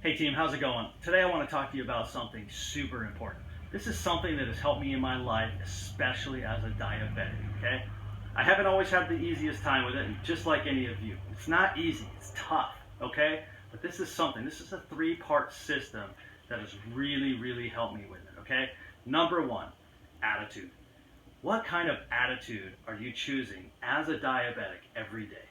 Hey team, how's it going? Today I want to talk to you about something super important. This is something that has helped me in my life, especially as a diabetic, okay? I haven't always had the easiest time with it, just like any of you. It's not easy, it's tough, okay? But this is a three-part system that has really helped me with it, okay? Number one, attitude. What kind of attitude are you choosing as a diabetic every day?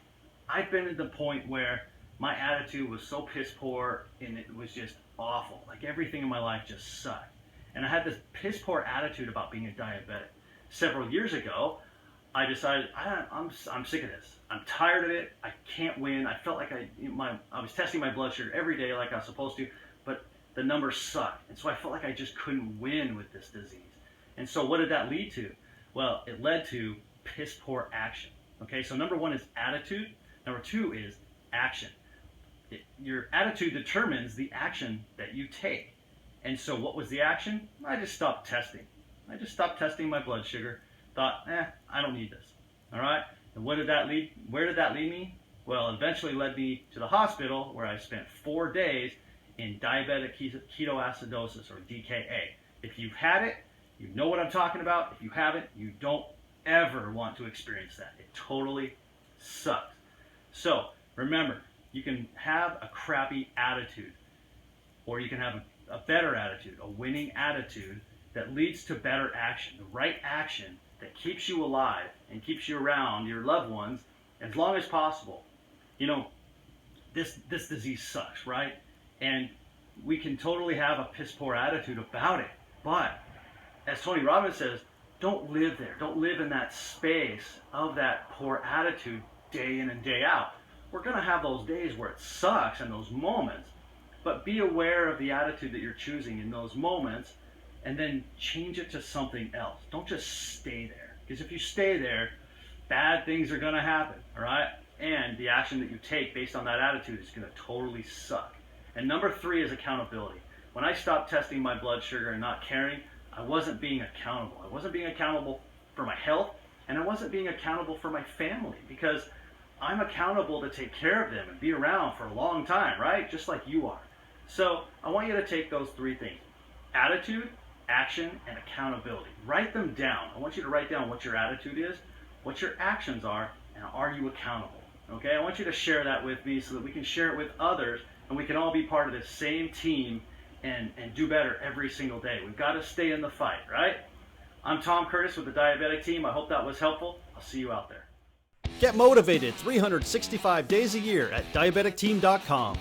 I've been at the point where my attitude was so piss poor and it was just awful. Like everything in my life just sucked. And I had this piss poor attitude about being a diabetic. Several years ago, I decided I'm sick of this. I'm tired of it. I can't win. I felt like I was testing my blood sugar every day like I was supposed to, but the numbers sucked. And so I felt like I just couldn't win with this disease. And so what did that lead to? Well, it led to piss poor action. Okay, so number one is attitude. Number two is action. Your attitude determines the action that you take. And so what was the action? I just stopped testing. I just stopped testing my blood sugar. Thought, I don't need this. All right? And where did that lead me? Well, it eventually led me to the hospital where I spent 4 days in diabetic ketoacidosis, or DKA. If you've had it, you know what I'm talking about. If you haven't, you don't ever want to experience that. It totally sucks. So remember, you can have a crappy attitude, or you can have a better attitude, a winning attitude that leads to better action, the right action that keeps you alive and keeps you around your loved ones as long as possible. You know, this disease sucks, right? And we can totally have a piss poor attitude about it, but as Tony Robbins says, don't live there. Don't live in that space of that poor attitude day in and day out. We're going to have those days where it sucks and those moments, but be aware of the attitude that you're choosing in those moments and then change it to something else. Don't just stay there, because if you stay there, bad things are going to happen, all right? And the action that you take based on that attitude is going to totally suck. And number three is accountability. When I stopped testing my blood sugar and not caring, I wasn't being accountable. I wasn't being accountable for my health, and I wasn't being accountable for my family, because I'm accountable to take care of them and be around for a long time, right? Just like you are. So I want you to take those three things: attitude, action, and accountability. Write them down. I want you to write down what your attitude is, what your actions are, and are you accountable? Okay, I want you to share that with me so that we can share it with others and we can all be part of this same team and do better every single day. We've got to stay in the fight, right? I'm Tom Curtis with the Diabetic team. I hope that was helpful. I'll see you out there. Get motivated 365 days a year at diabeticteam.com.